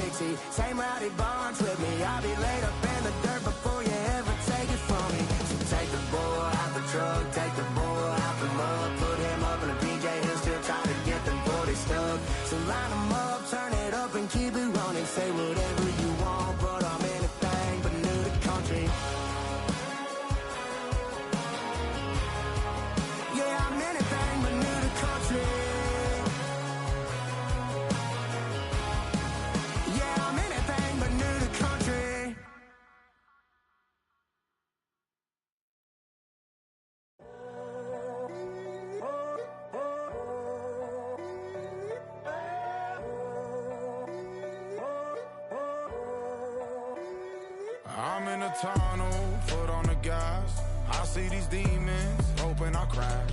Dixie, same rowdy bonds with me. I'll be laid up in the dirt before you ever take it from me. So take the bull out the truck, take the bull out the mud, put him up in a PJ, he'll still try to get them 40 stuck. So line him up, turn it up and keep it running. Say whatever you want, but I'm anything but new to country. Yeah, I'm anything but new to country. Yeah, I'm anything but new to country. I'm in a tunnel, foot on the gas. I see these demons, hoping I crash.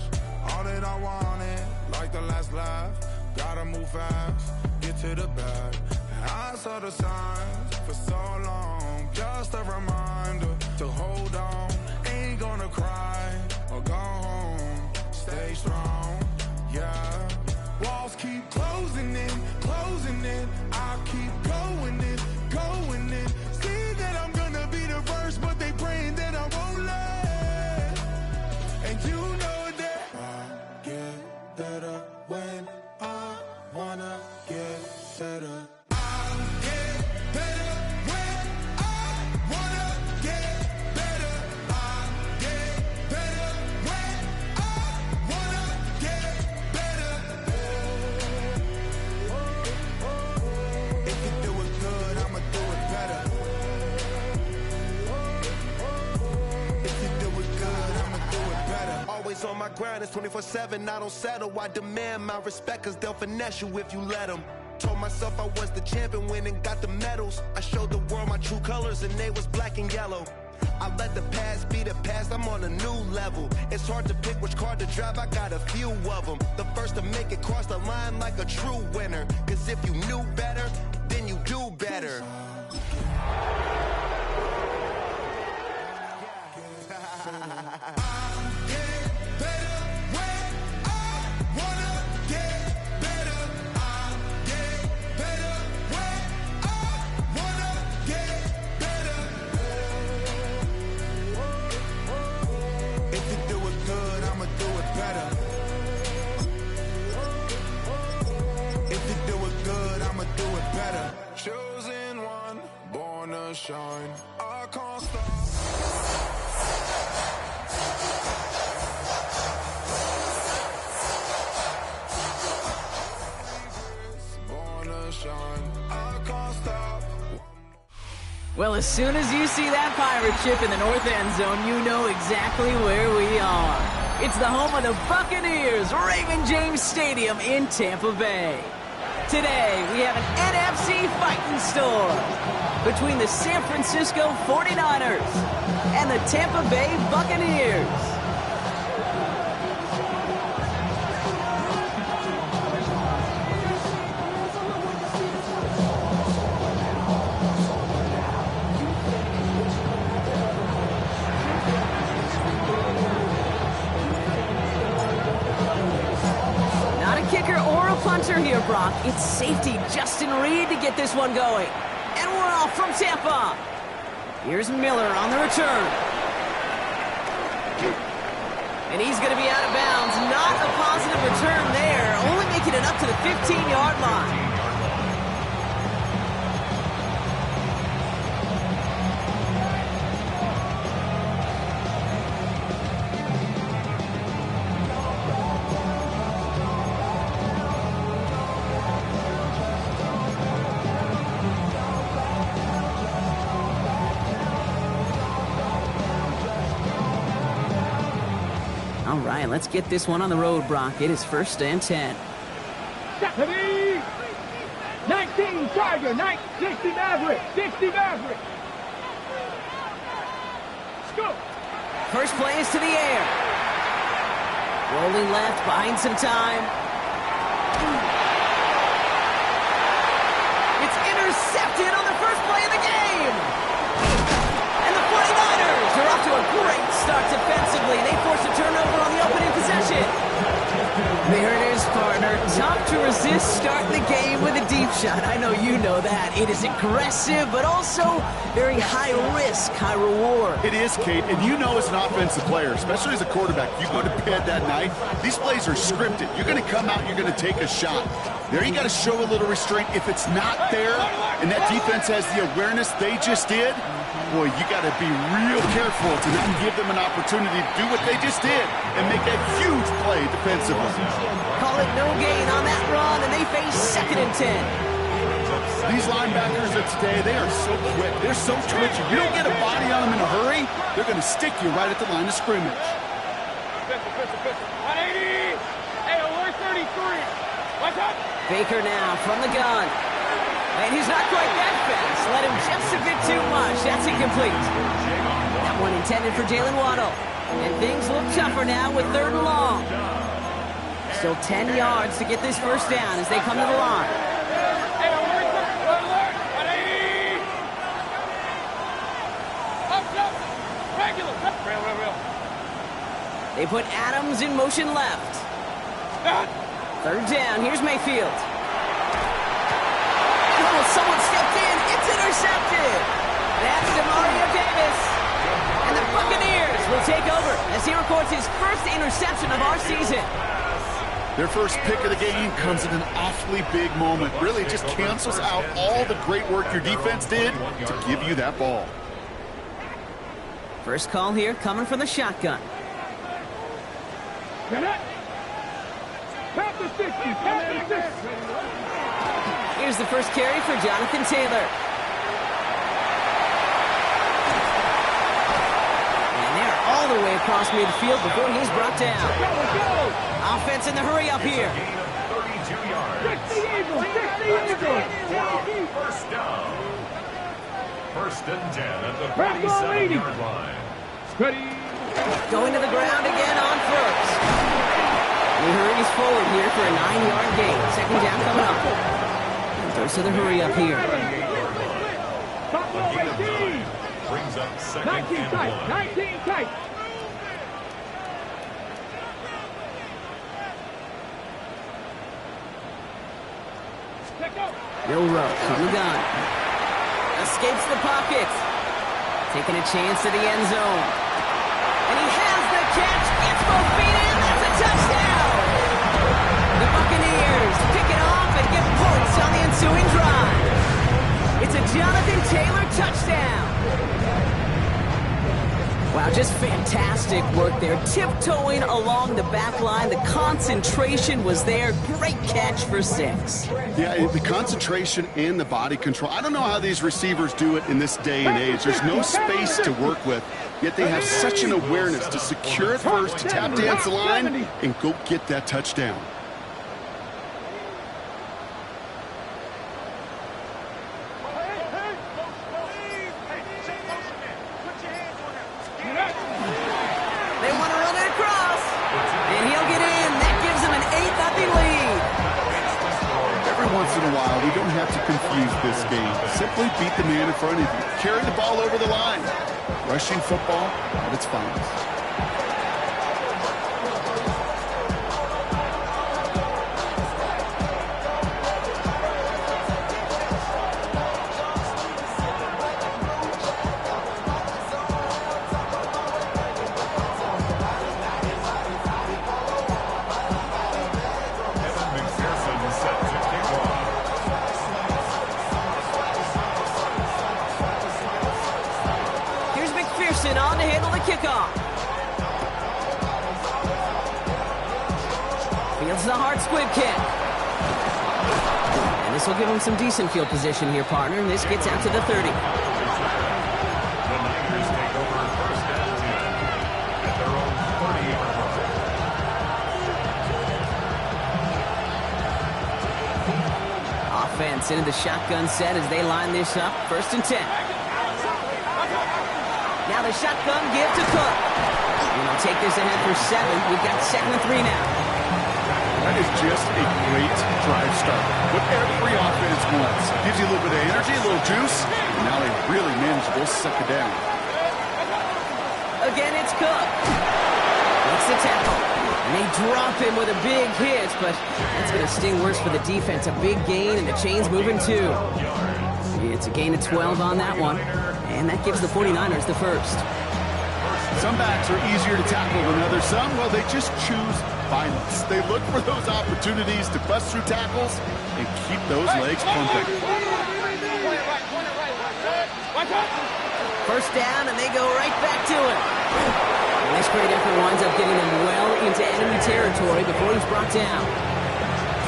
All that I wanted, like the last laugh. Gotta move fast, get to the bag. I saw the signs for so long, just a reminder to hold on. Ain't gonna cry or go home, stay strong, yeah. Walls keep closing in, I keep going in, going in. See that I'm gonna be the first, but they praying that I won't let. And you know that I get better when I wanna get better. I get better when I wanna get better. I get better when I wanna get better. If you do it good, I'ma do it better. If you do it good, I'ma do it better. Always on my grind, it's 24/7, I don't settle. I demand my respect, cause they'll finesse you if you let them. Told myself I was the champion, went and got the medals. I showed the world my true colors and they was black and yellow. I let the past be the past, I'm on a new level. It's hard to pick which car to drive, I got a few of them. The first to make it cross the line like a true winner. Cause if you knew better, then you do better. Chosen one, born to shine. I can't stop. Born to shine. I can't stop. Well, as soon as you see that pirate ship in the north end zone, you know exactly where we are. It's the home of the Buccaneers, Raymond James Stadium in Tampa Bay. Today, we have an NFC fighting storm between the San Francisco 49ers and the Tampa Bay Buccaneers. Punter here, Brock. It's safety Justin Reed to get this one going. And we're off from Tampa. Here's Miller on the return. And he's going to be out of bounds. Not a positive return there. Only making it up to the 15-yard line. All right, let's get this one on the road, Brock. It is 1st and 10. Deputy! 19 Tiger, 60 Maverick, 60 Maverick. Let's go. First play is to the air. Rolling left, buying some time. It's intercepted on the first play of the game. And the 49ers are off to a great start defensively. They force a turnover on the opening possession. There it is, partner. Tough to resist starting the game with a deep shot. I know you know that. It is aggressive, but also very high risk, high reward. It is, Kate, and you know as an offensive player, especially as a quarterback, you go to bed that night, these plays are scripted. You're going to come out, you're going to take a shot. There you got to show a little restraint. If it's not there, and that defense has the awareness they just did, boy, you got to be real careful to not give them an opportunity to do what they just did and make a huge play defensively. Call it no gain on that run, and they face 2nd and 10. These linebackers of today, they are so quick. They're so twitchy. You don't get a body on them in a hurry, they're going to stick you right at the line of scrimmage. 180. Hey, alert 33. Watch out. Baker now from the gun. And he's not quite that fast. Let him just a bit too much. That's incomplete. That one intended for Jalen Waddle. And things look tougher now with 3rd and long. Still 10 yards to get this first down as they come to the line. Hey, alert 180. Up. Regular. Real. They put Adams in motion left. 3rd down. Here's Mayfield. Oh, someone stepped in. It's intercepted. That's Demario Davis. And the Buccaneers will take over as he records his first interception of our season. Their first pick of the game comes at an awfully big moment. Really just cancels out all the great work your defense did to give you that ball. First call here coming from the shotgun. Here's the first carry for Jonathan Taylor. And they're all the way across midfield before he's brought down. Offense in the hurry up here. 32 yards. First down. 1st and 10 at the 47-yard line. Going to the ground again on first. He hurries forward here for a 9-yard gain. 2nd down coming up. Throws to the hurry up here. Brings up 2nd and 1. 19 tight. Bill Rowe from the gun. Escapes the pocket. Taking a chance to the end zone. And he has the catch. Gets both feet in. That's a touchdown. The Buccaneers pick it off and get points on the ensuing drive. It's a Jonathan Taylor touchdown. Wow, just fantastic work there. Tiptoeing along the back line. The concentration was there. Great catch for 6. Yeah, the concentration and the body control. I don't know how these receivers do it in this day and age. There's no space to work with, yet they have such an awareness to secure it first, to tap dance the line, and go get that touchdown. They want to run it across. And he'll get in. That gives them an 8-0 lead. Every once in a while, we don't have to confuse this game. Simply beat the man in front of you. Carry the ball over the line. Rushing football at its finest. On to handle the kickoff. Fields the hard squib kick. And this will give him some decent field position here, partner. And this gets out to the 30. The Niners take over 1st and 10 at their own 30-yard line. Offense into the shotgun set as they line this up. 1st and 10. Now the shotgun give to Cook. And they'll take this ahead for 7. We've got 2nd and 3 now. That is just a great drive start. What every offense wants. Gives you a little bit of energy, a little juice, and now they really manageable 2nd down. Again, it's Cook. Makes the tackle. And they drop him with a big hit, but that's going to sting worse for the defense. A big gain, and the chain's moving too. It's a gain of 12 on that one, and that gives the 49ers the first. Some backs are easier to tackle than others. Some, well, they just choose violence. They look for those opportunities to bust through tackles and keep those legs pumping. First down, and they go right back to it. And this great effort winds up getting them well into enemy territory before he's brought down.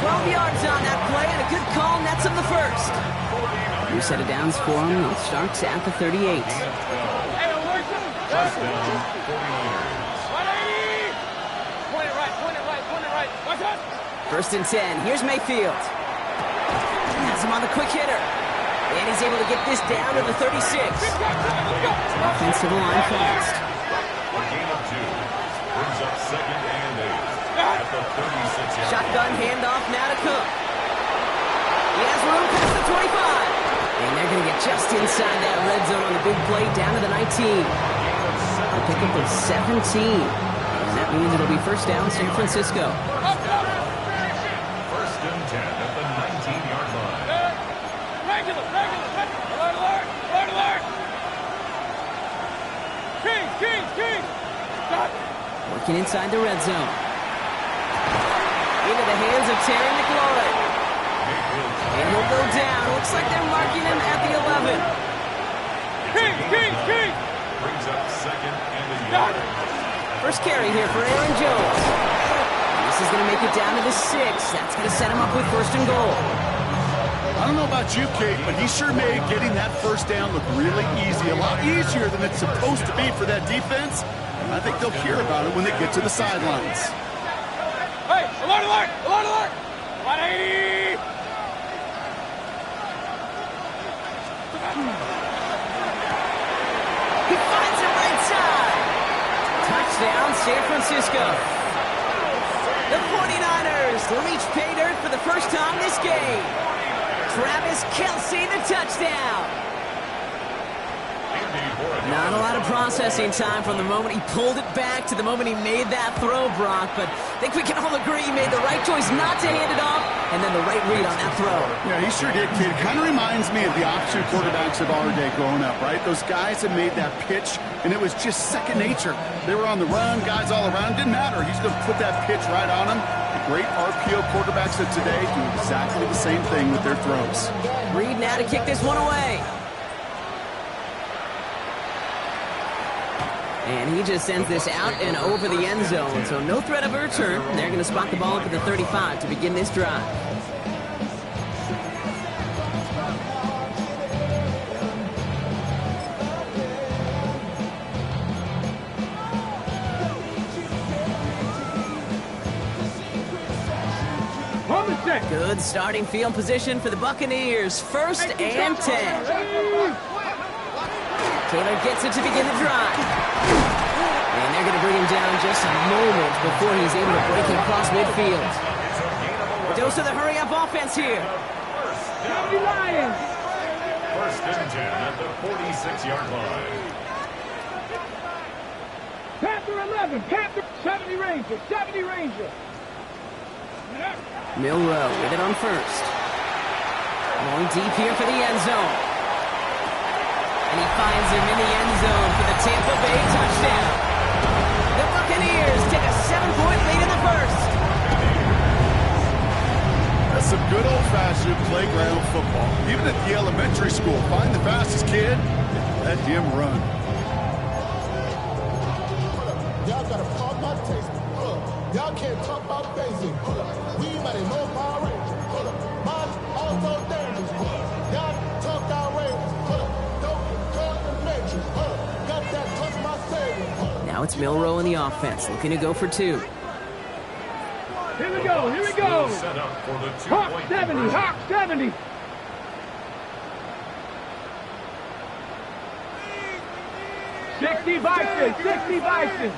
12 yards on that play, and a good call nets him the first. New set of downs for him. It starts at the 38. First down, 49ers. First and 10. Here's Mayfield. Has him on the quick hitter. And he's able to get this down to the 36. Offensive line fast. A gain of 2. Brings up second and 8. At the 36-yard. Shotgun handoff now to Cook. He has room past the 25. And they're going to get just inside that red zone on the big play down to the 19. They'll pick up the 17. And that means it'll be first down San Francisco. First and 10 at the 19-yard line. Working inside the red zone. Into the hands of Terry McLaurin. And he'll go down. Looks like they're marking him at the 11. Brings up second and a yard. First carry here for Aaron Jones. And this is going to make it down to the 6. That's going to set him up with first and goal. I don't know about you, Kate, but he sure made getting that first down look really easy. A lot easier than it's supposed to be for that defense. I think they'll hear about it when they get to the sidelines. Hey, alert, alert, alert, alert! 180! He finds him right side. Touchdown, San Francisco. The 49ers reach pay dirt for the first time this game. Travis Kelce, the touchdown. Not a lot of processing time from the moment he pulled it back to the moment he made that throw, Brock, but I think we can all agree he made the right choice not to hand it off, and then the right read on that throw. Yeah, he sure did, kid. Kind of reminds me of the option quarterbacks of our day growing up, right? Those guys that made that pitch, and it was just second nature. They were on the run, guys all around. Didn't matter. He's going to put that pitch right on them. The great RPO quarterbacks of today do exactly the same thing with their throws. Reed now to kick this one away. And he just sends this out and over the end zone. So no threat of a return. They're going to spot the ball up at the 35 to begin this drive. Good starting field position for the Buccaneers. First and 10. Taylor gets it to begin the drive. And they're going to bring him down just a moment before he's able to break it across midfield. A dose of the hurry-up offense here. First and 10 at the 46-yard line. Panther 11, Panther 70 Ranger, 70 Ranger. Milrow with it on first. Going deep here for the end zone. And he finds him in the end zone for the Tampa Bay touchdown. The Buccaneers take a 7-point lead in the first. That's some good old-fashioned playground football. Even at the elementary school, find the fastest kid and let him run. Y'all gotta pump my taste. Y'all can't talk about basic. We might know Power Rangers. Mine also dangerous. Y'all talk outrageous. Now it's Milrow in the offense, looking to go for 2. Here we go, here we go. Set up for the Hawk 2-point 70, Hawk 70. $60 Bison, $60 Bison.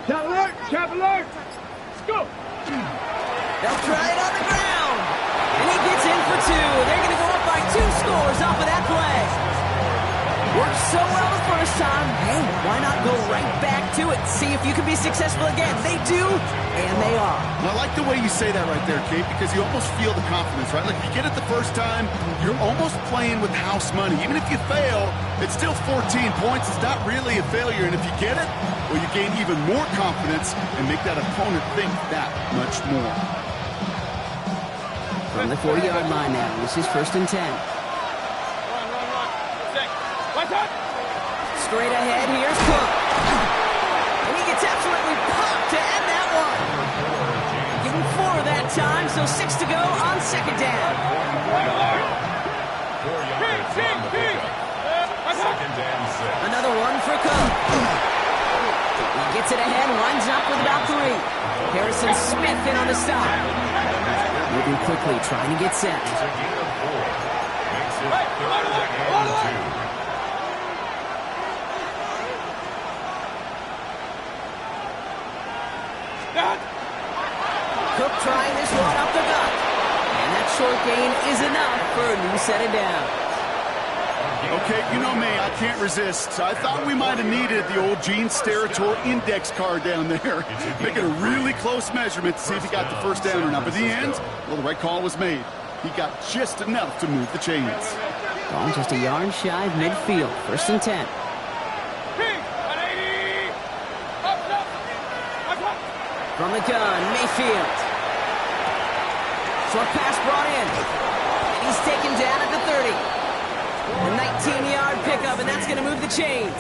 Chop alert, chop alert. Let's go. They'll try it on the ground. And he gets in for 2. They're going to go up by 2 scores off of that play. Worked so well the first time. Hey, why not Go right back to it. See if you can be successful again. They do, and they are. And I like the way you say that right there, Kate, because you almost feel the confidence, right? Like if you get it the first time, you're almost playing with house money. Even if you fail, it's still 14 points. It's not really a failure. And if you get it, well, you gain even more confidence and make that opponent think that much more. From the 40-yard line now, this is 1st and 10. Run. What's up? Straight ahead, here's Cook. And he gets absolutely popped to end that one. Give him 4 that time, so 6 to go on 2nd down. 4 yards on the pickup. 2nd and 6. Another one for Cook. He gets it ahead, lines up with about 3. Harrison Smith in on the stop. Moving quickly, trying to get set. It's a gain of 4. Makes it 3rd and 2. Cook trying this one up the gut. And that short gain is enough for a new set of down. Okay, you know me, I can't resist. I thought we might have needed the old Gene Steratore index card down there. Making a really close measurement to see if he got the first down or not. But in the end, well, the right call was made. He got just enough to move the chains. Ball just a yard shy of midfield. 1st and 10. From the gun, Mayfield. Short pass brought in. And he's taken down at the 30. A 19-yard pickup, and that's going to move the chains.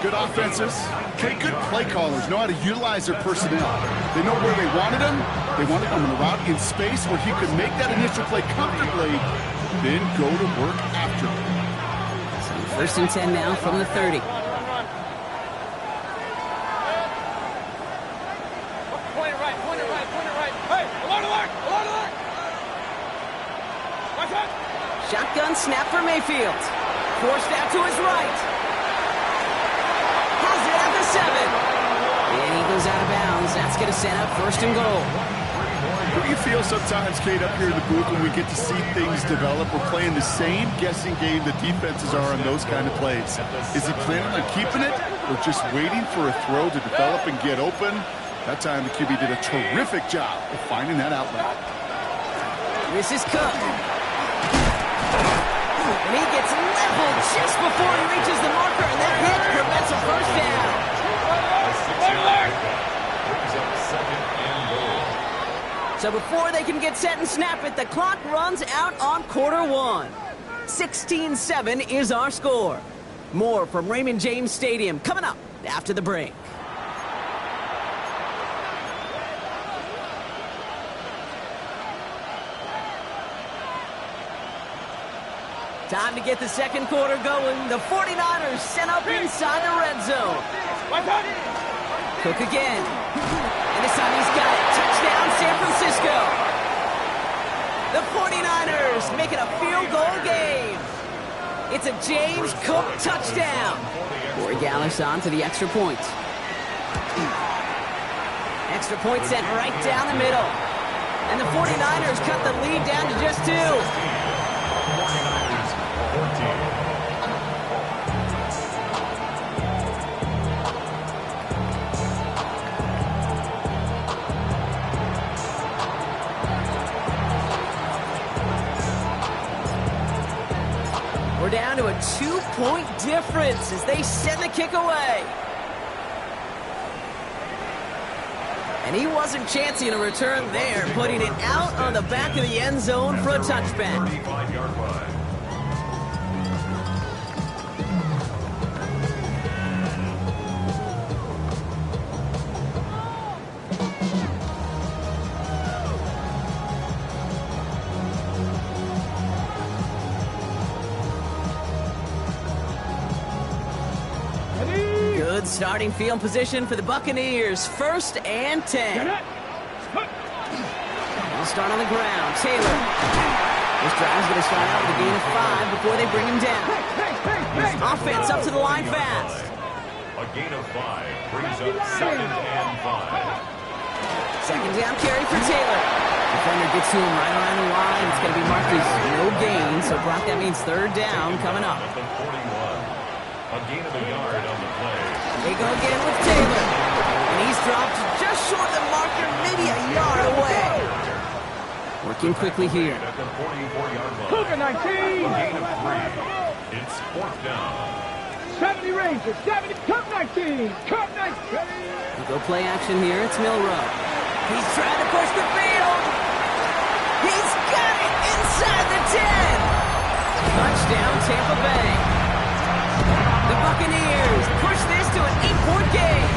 Good offenses. Okay, good play callers know how to utilize their personnel. They know where they wanted him. They wanted him in the route in space where he could make that initial play comfortably, then go to work after. So 1st and 10 now from the 30. Point it right. Hey, alert! Watch out! Shotgun snap for Mayfield. Forced out to his right. Has it at the 7. And he goes out of bounds. That's going to set up 1st and goal. Don't you feel sometimes, Kate, up here in the booth when we get to see things develop? We're playing the same guessing game the defenses are on those kind of plays. Is he planning on keeping it or just waiting for a throw to develop and get open? That time the QB did a terrific job of finding that outlet. This is Cook. And he gets leveled just before he reaches the marker, and that hit prevents a first down. Brings up 2nd and goal. So before they can get set and snap it, the clock runs out on quarter 1. 16-7 is our score. More from Raymond James Stadium coming up after the break. Time to get the second quarter going. The 49ers sent up inside the red zone. Cook again. And this time he's got it. Touchdown, San Francisco. The 49ers making a field goal game. It's a James Cook touchdown. Corey Gallis on to the extra point. Extra point sent right down the middle. And the 49ers cut the lead down to just 2. 14. We're down to a 2-point difference as they send the kick away. And he wasn't chancing a return there, putting it out on the back of the end zone for a touchback. 35-yard line. Good starting field position for the Buccaneers. 1st and 10. They'll start on the ground. Taylor. This drive's going to start out with a gain of 5 before they bring him down. Offense up to the line fast. A gain of 5 brings up 2nd and 5. 2nd down carry for Taylor. Defender gets to him right around the line. It's going to be marked as no gain. So, Brock, that means 3rd down coming up. At the 41. A gain of a yard on the play. They go again with Taylor. And he's dropped just short of the marker, maybe a yard away. Working quickly here. At the 44-yard line. Cougar 19. A gain of 3. It's 4th down. 70 Rangers, 70, Cup 19, Cup 19. We go play action here. It's Milrow. He's trying to push the field. He's got it inside the 10. Touchdown, Tampa Bay. The Buccaneers push this to an 8-point game.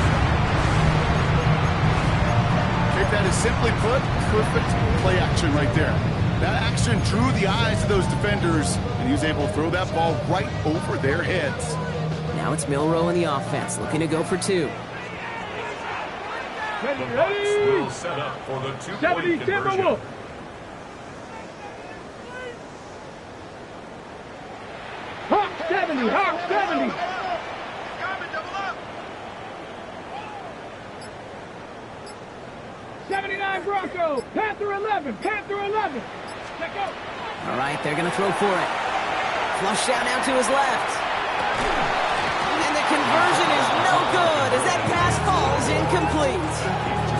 If that is simply put, perfect play action right there. That action drew the eyes of those defenders, and he was able to throw that ball right over their heads. Now it's Milrow in the offense, looking to go for 2. The Bucks will set up for the 2-point conversion. Hawk 70, Hawk 70. Bronco, Panther 11, Panther 11. Check out. All right, they're going to throw for it. Flush out now to his left. And the conversion is no good as that pass falls incomplete.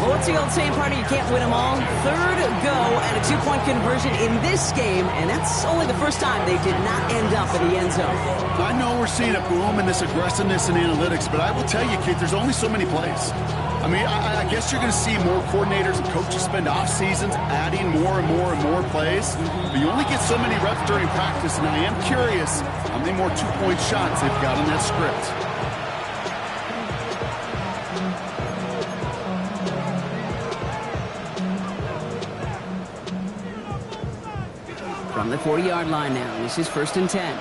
Well, what's the old saying, partner? You can't win them all. 3rd go and a 2-point conversion in this game, and that's only the first time they did not end up in the end zone. I know we're seeing a boom in this aggressiveness and analytics, but I will tell you, kid, there's only so many plays. I mean, I guess you're going to see more coordinators and coaches spend off seasons adding more and more and more plays. But you only get so many reps during practice, and I am curious how many more 2-point shots they've got on that script. From the 40-yard line now, this is 1st and 10.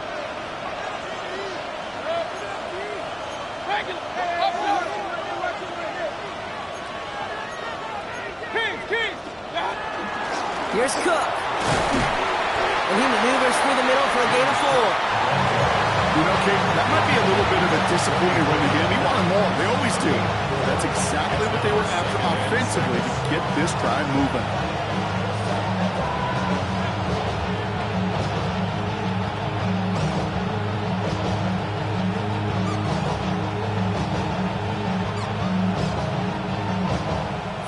Here's Cook. And he maneuvers through the middle for a gain of 4. You know, Kate, that might be a little bit of a disappointing run to him. He wanted more. They always do. That's exactly what they were after offensively to get this drive moving.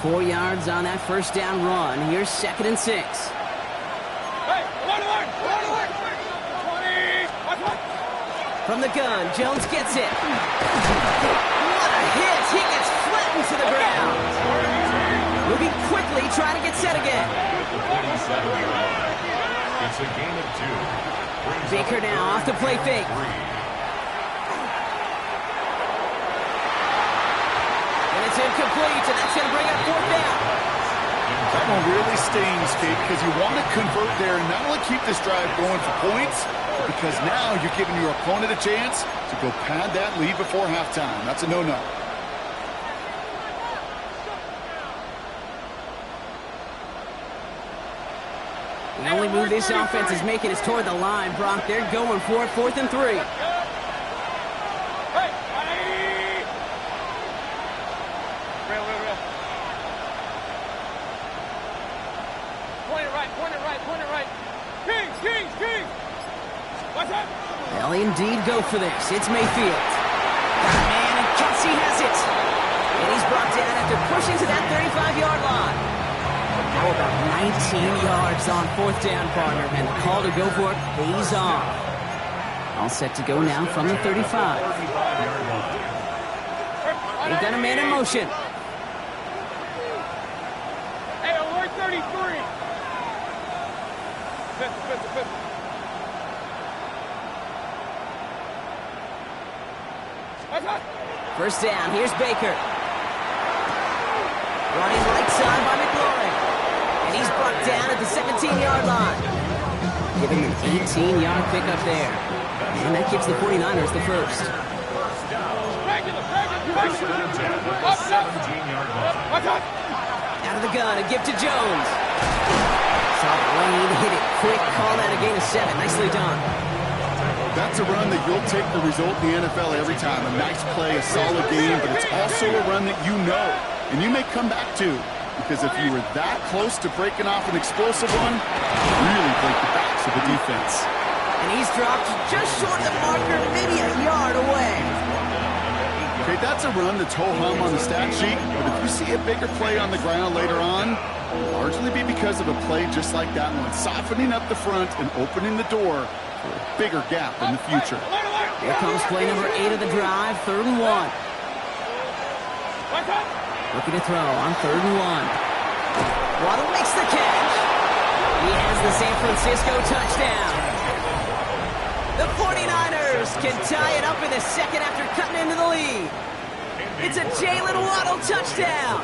Four yards on that first down run. Here's 2nd and 6. From the gun, Jones gets it. What a hit! He gets flattened to the ground. Moving quickly, trying to get set again. It's a gain of 2. Baker now off the play fake. It's incomplete, and that's going to bring up 4th down. That one really stings, Kate, because you want to convert there and not only keep this drive going for points, but because now you're giving your opponent a chance to go pad that lead before halftime. That's a no-no. The only move this offense is making is toward the line, Brock. They're going for it, 4th and 3. They'll indeed go for this. It's Mayfield. Got a man, and Kelsey has it. And he's brought down after pushing to that 35-yard line. How about 19 yards on 4th down, partner? And the call to go for it pays off. All set to go now from the 35. They've got a man in motion. Hey, alert 33. Fifth. First down, here's Baker. Running right side by McLaurin. And he's brought down at the 17-yard line. Giving him an 18-yard pickup there. And that gives the 49ers the first. Out of the gun, a gift to Jones. Saw the lane, hit it quick, call that a gain of 7. Nicely done. That's a run that you'll take the result in the NFL every time. A nice play, a solid game, but it's also a run that you know and you may come back to, because if you were that close to breaking off an explosive one, you really break the backs of the defense. And He's dropped just short of the marker, maybe a yard away. Okay, that's a run that's ho-hum on the stat sheet, but if you see a bigger play on the ground later on, it'll largely be because of a play just like that one, softening up the front and opening the door for a bigger gap in the future. Here comes play number 8 of the drive, 3rd and 1. Looking to throw on 3rd and 1. Waddle makes the catch. He has the San Francisco touchdown. The 49ers can tie it up in the second after cutting into the lead. It's a Jalen Waddle touchdown.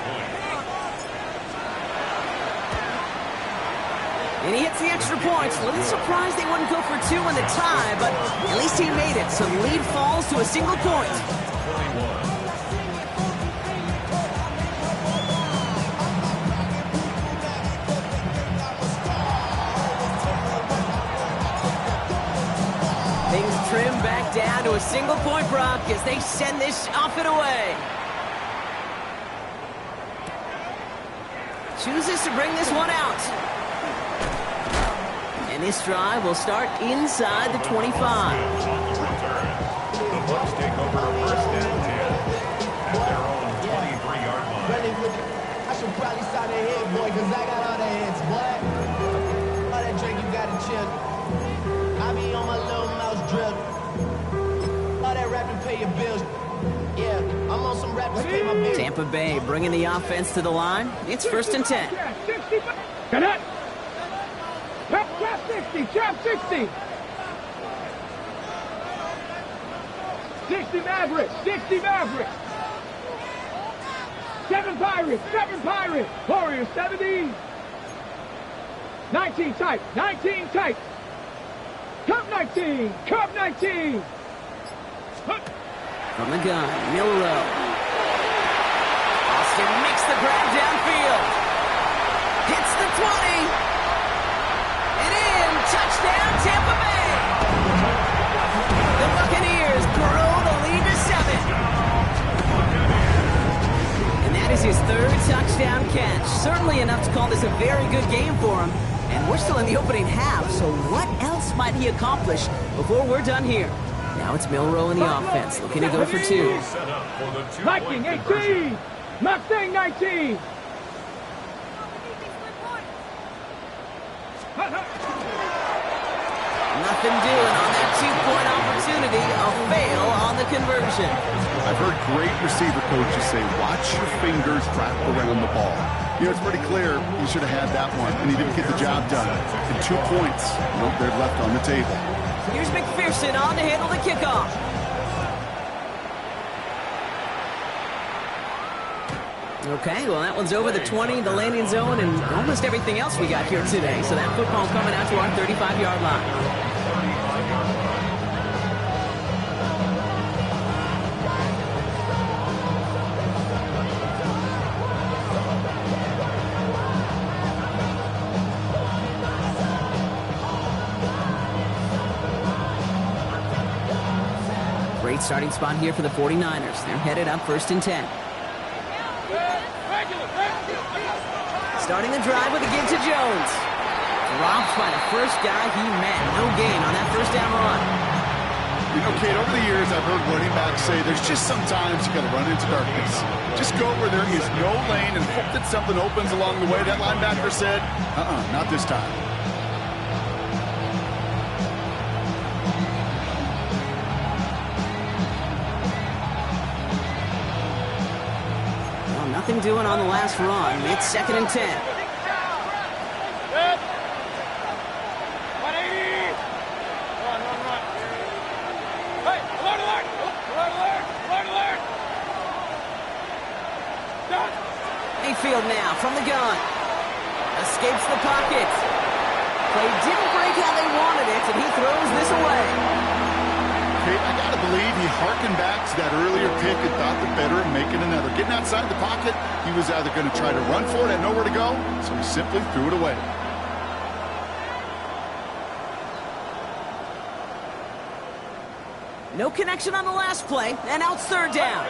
And he hits the extra points. A little surprised they wouldn't go for 2 in the tie, but at least he made it. So the lead falls to a single point. Things trim back down to a single point, Brock, as they send this off and away. Chooses to bring this one out. And this drive will start inside the 25. The Bucks take over 1st and 10 at their own 23-yard line. I should probably sign a head, boy, because I got all the heads, boy. All that drink, you got to chill. I be on my little mouse drill. All that rapping, pay your bills. Yeah, I'm on some rappers, pay my bills. Tampa Bay bringing the offense to the line. It's 1st and 10. Got it. Trap 60, trap 60. 60 Mavericks, 60 Mavericks. 7 Pirates, 7 Pirates. Warriors 70. 19 tight, 19 tight. Cup 19, Cup 19. From the gun, Milrow. Austin makes the grab downfield. Hits the 20. And in, touchdown, Tampa Bay. The Buccaneers grow the lead to 7. And that is his 3rd touchdown catch. Certainly enough to call this a very good game for him. And we're still in the opening half, so what else might he accomplish before we're done here? Now it's Milrow in the offense, looking to go for 2. Viking 18, Mustang 19. Nothing doing on that 2-point opportunity. A fail on the conversion. I've heard great receiver coaches say, watch your fingers wrap around the ball. You know, it's pretty clear he should have had that one, and he didn't get the job done. And 2 points, they're left on the table. Here's McPherson on to handle the kickoff. Okay, well, that one's over the 20, the landing zone, and almost everything else we got here today. So that football coming out to our 35-yard line. Great starting spot here for the 49ers. They're headed up 1st and 10. Starting the drive with a give to Jones. Dropped by the first guy he met. No gain on that 1st down run. You know, Kate, over the years I've heard running backs say there's just sometimes you got to run into darkness. Just go where there is no lane and hope that something opens along the way. That linebacker said, not this time. Nothing doing on the last run. It's 2nd and 10. Mayfield now from the gun. Escapes the pocket. Play didn't break how they wanted it, and he throws this away. I got to believe he harkened back to that earlier pick and thought the better of making another. Getting outside the pocket, he was either going to try to run for it, had nowhere to go, so he simply threw it away. No connection on the last play, and now it's 3rd down.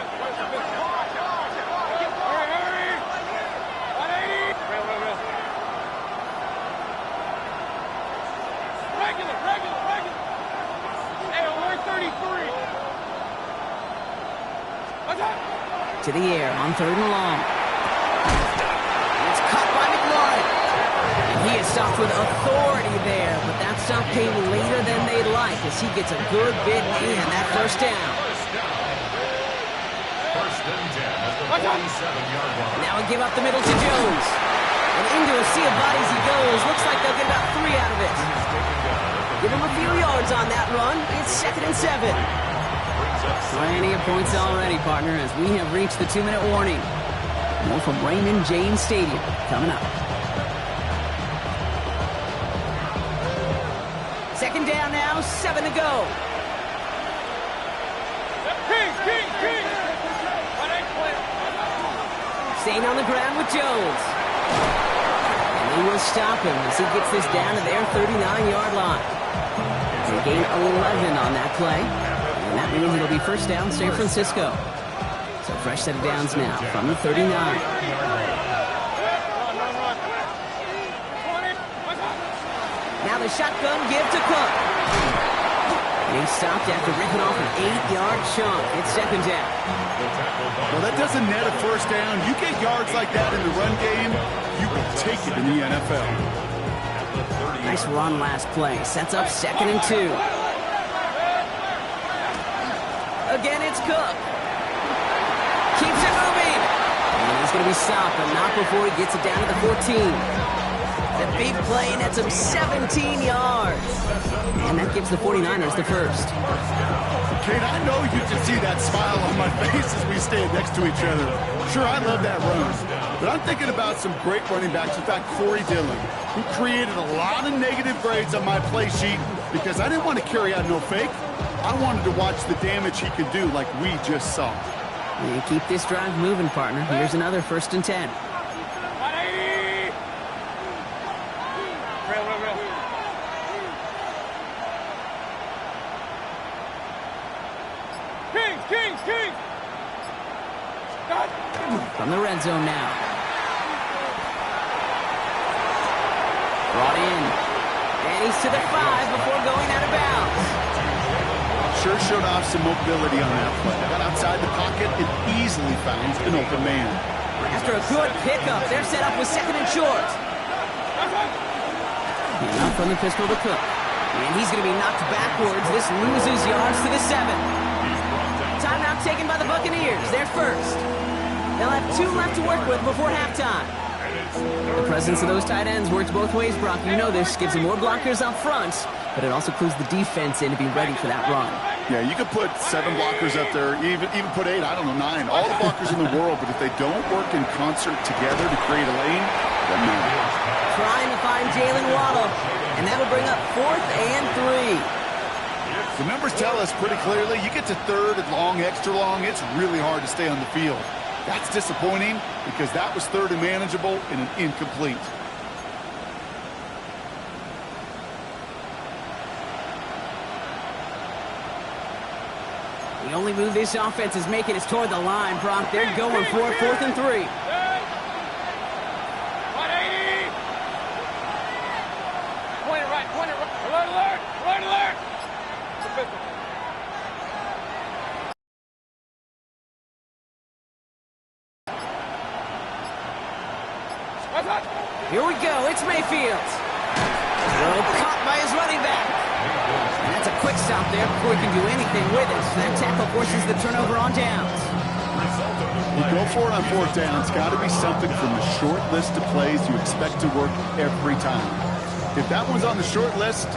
To the air on 3rd and long. It's caught by McLaurin. And he is stopped with authority there, but that stop came later than they'd like as he gets a good bit in that first down. First and 10 at the 47-yard line. Now a give up the middle to Jones. And into a sea of bodies he goes. Looks like they'll get about 3 out of it. Give him a few yards on that run. It's 2nd and 7. Plenty of points already, partner, as we have reached the 2-minute warning. More from Raymond James Stadium coming up. 2nd down now, 7 to go. Staying on the ground with Jones. And he will stop him as he gets this down to their 39-yard line. They gain 11 on that play. And that means it'll be first down San Francisco. So fresh set of downs now from the 39. Now the shotgun give to Cook. And he stopped after ripping off an 8-yard chunk. It's 2nd down. Well, that doesn't net a first down. You get yards like that in the run game, you will take it in the NFL. Nice run last play. Sets up 2nd and 2. Again, it's Cook. Keeps it moving. And he's going to be stopped, but not before he gets it down to the 14. The big play nets him 17 yards. And that gives the 49ers the first. Kate, I know you can see that smile on my face as we stand next to each other. Sure, I love that run. But I'm thinking about some great running backs. In fact, Corey Dillon, who created a lot of negative grades on my play sheet because I didn't want to carry out no fake. I wanted to watch the damage he could do like we just saw. You keep this drive moving, partner. Here's another 1st and 10. Kings! From the red zone now. Brought in. And he's to the 5 before going out of bounds. Sure showed off some mobility on that play. Got outside the pocket and easily found an open man. After a good pickup, they're set up with 2nd and short. And up from the pistol to Cook. And he's going to be knocked backwards. This loses yards to the 7. Timeout taken by the Buccaneers. They're first. They'll have 2 left to work with before halftime. The presence of those tight ends works both ways, Brock. You know this. Gives them more blockers up front, but it also clues the defense in to be ready for that run. Yeah, you could put 7 blockers up there, even put 8, I don't know, 9. All the blockers in the world, but if they don't work in concert together to create a lane, then no. Trying to find Jalen Waddle, and that'll bring up 4th and 3. The numbers tell us pretty clearly, you get to 3rd and long, extra long, it's really hard to stay on the field. That's disappointing because that was 3rd and manageable and an incomplete. The only move this offense is making is toward the line, Brock. They're going for 4th and 3. 180! Point it right. Alert! Here we go. It's Mayfield. Well, caught by his running back. And that's a quick stop there before he can do anything with it. That tackle forces the turnover on downs. You go for it on 4th down. It's got to be something from the short list of plays you expect to work every time. If that one's on the short list,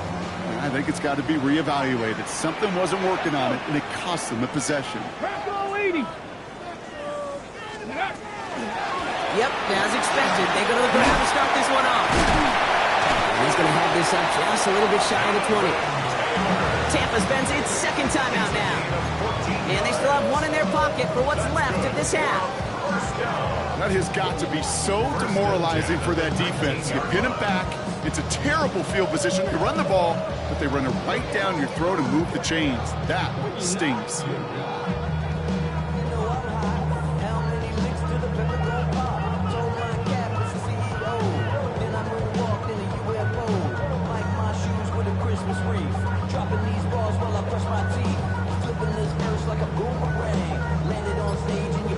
I think it's got to be reevaluated. Something wasn't working on it, and it cost them a possession. Yep, as expected. They go to the ground to start this one off. And he's going to have this up just a little bit shy of the 20. Tampa spends its 2nd timeout now. And they still have 1 in their pocket for what's left of this half. That has got to be so demoralizing for that defense. You pin them back. It's a terrible field position. They run the ball, but they run it right down your throat and move the chains. That stings. Dropping these balls while I brush my teeth. dropping this verse like a boomerang. Landed on stage and you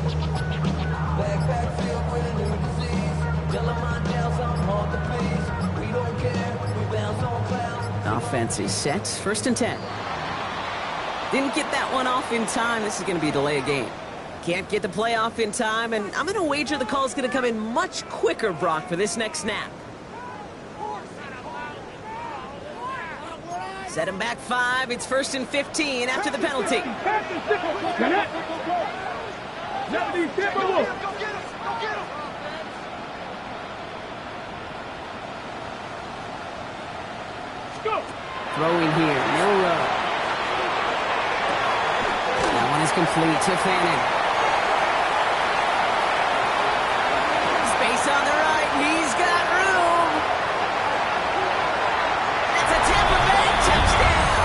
backpack filled with a new disease. Tell them my nails, I'm hard to please. We don't care, we bounce on clouds. Offense is set. 1st and 10. Didn't get that one off in time. This is going to be a delay of game. Can't get the play off in time, and I'm going to wager the call is going to come in much quicker, Brock, for this next snap. Set him back 5. It's 1st and 15 after the penalty. Throwing here, Milrow. That one is complete to Fanning. Space on the right, he's got room. That's a Tampa Bay touchdown.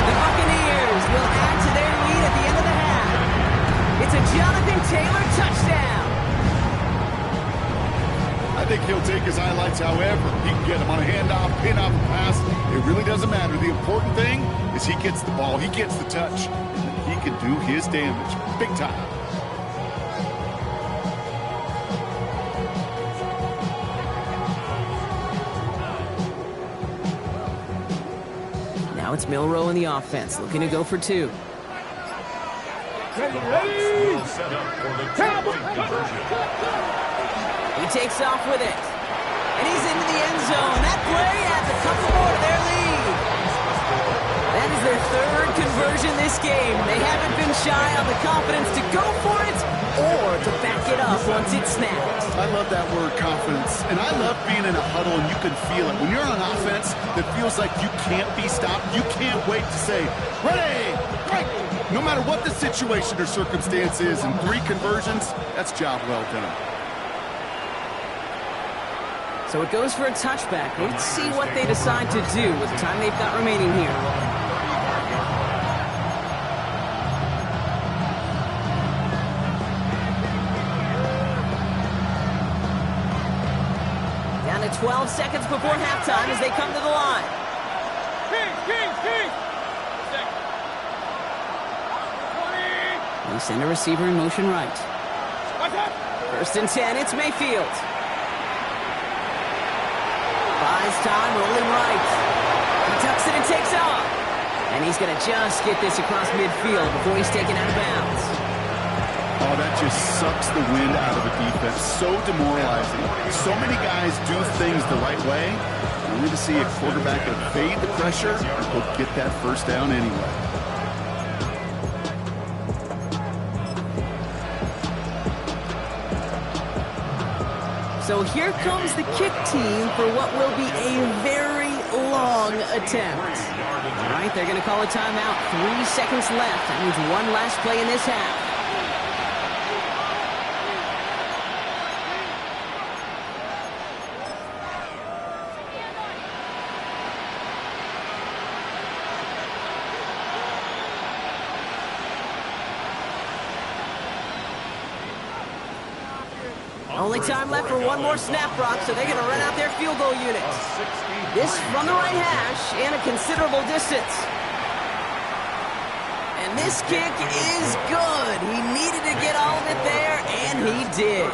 The Buccaneers will add to their lead at the end of the half. It's a Jonathan Taylor touchdown. I think he'll take his highlights however he can get them on a handoff, pin-off, pass. It really doesn't matter. The important thing is he gets the ball, he gets the touch, and he can do his damage big time. Now it's Milrow in the offense, looking to go for 2. Ready. Set up for the two-point conversion. He takes off with it. And he's into the end zone. That play adds a couple more to their lead. That is their 3rd conversion this game. They haven't been shy on the confidence to go for it or to back it up once it's snapped. I love that word, confidence. And I love being in a huddle and you can feel it. When you're on offense, that feels like you can't be stopped. You can't wait to say, ready, break. No matter what the situation or circumstance is, in 3 conversions, that's job well done. So it goes for a touchback. Let's see what they decide to do with the time they've got remaining here. Down to 12 seconds before halftime as they come to the line. They send a receiver in motion right. 1st and 10, it's Mayfield. Buys time, rolling right. He tucks it and takes off. And he's going to just get this across midfield before he's taken out of bounds. Oh, that just sucks the wind out of a defense. So demoralizing. So many guys do things the right way. Only to see a quarterback evade the pressure, he'll get that 1st down anyway. So here comes the kick team for what will be a very long attempt. All right, they're going to call a timeout. 3 seconds left. That means one last play in this half. Only time left for one more snap, Brock, so they're going to run out their field goal unit. This from the right hash and a considerable distance. And this kick is good. He needed to get all of it there, and he did.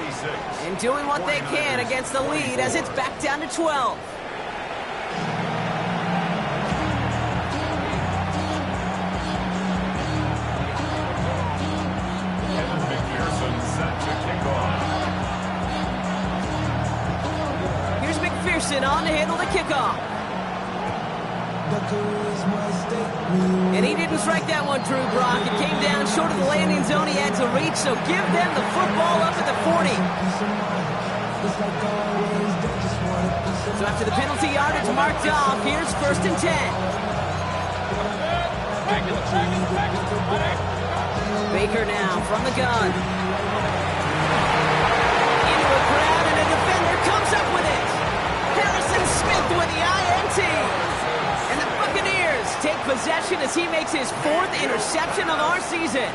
And doing what they can against the lead as it's back down to 12. On to handle the kickoff. And he didn't strike that one true, Brock. It came down short of the landing zone. He had to reach, so give them the football up at the 40. So after the penalty yardage marked off, here's 1st and 10. Baker now from the gun. Into a crowd, and a defender comes up with it. Smith with the INT. And the Buccaneers take possession as he makes his 4th interception of our season.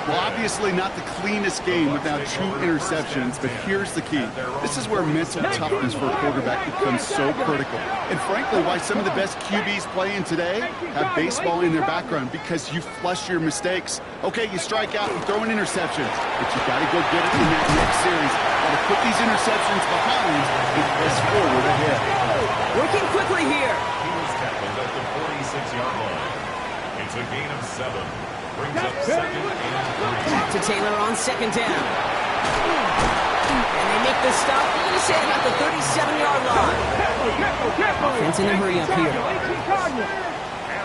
Well, obviously not the cleanest game without 2 interceptions, but here's the key. This is where mental toughness for a quarterback becomes so critical. And frankly, why some of the best QBs playing today have baseball in their background, because you flush your mistakes. Okay, you strike out and throw an interception, but you got to go get it in that next series. Got to put these interceptions behind and press forward ahead. Working quickly here. He was tackled at the 46-yard line. It's a gain of 7. Brings up 2nd and 3. Back to Taylor on 2nd down. And they make the stop, you say, at the 37-yard line. Offense in a hurry up here. And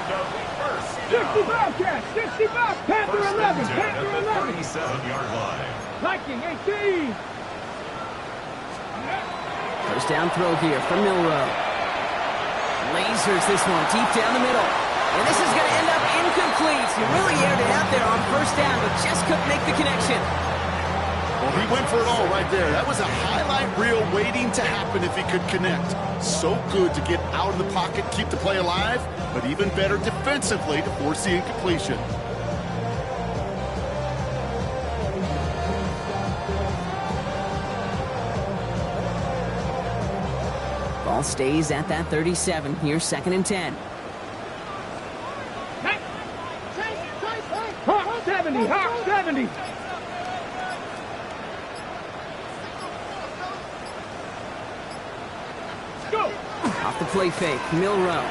a first down. 60 Bobcats, 60 Bob, Panther 11, First and 10 Panther at 11. the 37-yard line. Viking 18. First down throw here from Milrow. Lasers this one deep down the middle. And this is going to end up incomplete. He really aired it out there on first down, but just couldn't make the connection. Well, he went for it all right there. That was a highlight reel waiting to happen if he could connect. So good to get out of the pocket, keep the play alive, but even better defensively to force the incompletion. Ball stays at that 37. Here's 2nd and 10. Hawk 70, Hawk 70. Go. Off the play fake, Milrow.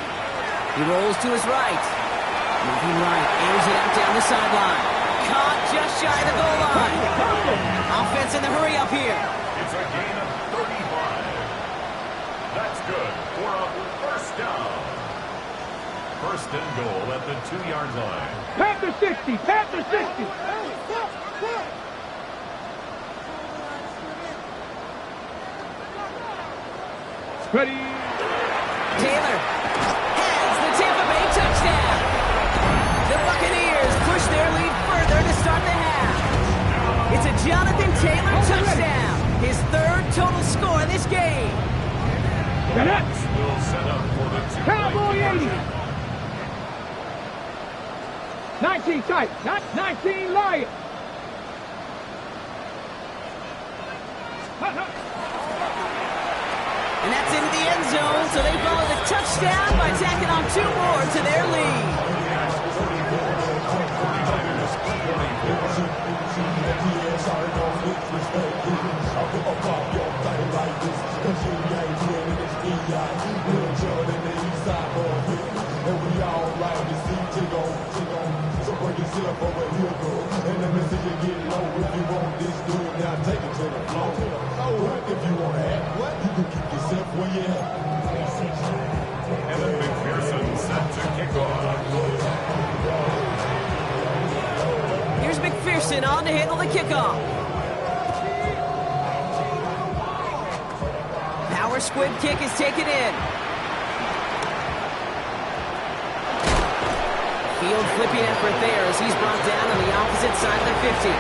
He rolls to his right. Moving right, airs it out down the sideline. Caught just shy of the goal line. Offense in the hurry up here. It's a gain of 35. That's good for a first down. First and goal at the 2-yard line. Panther 60, Panther 60. Ready. Taylor has the Tampa Bay touchdown. The Buccaneers push their lead further to start the half. It's a Jonathan Taylor touchdown. His 3rd total score in this game. Will set up for the 2-point Cowboy 80. conversion. 19 tight, not 19 Lion. And that's into the end zone, so they follow the touchdown by tacking on 2 more to their lead. And then McPherson set to kick off. Here's McPherson on to handle the kickoff. Power squib kick is taken in. Field flipping effort there as he's brought down on the opposite side of the 50.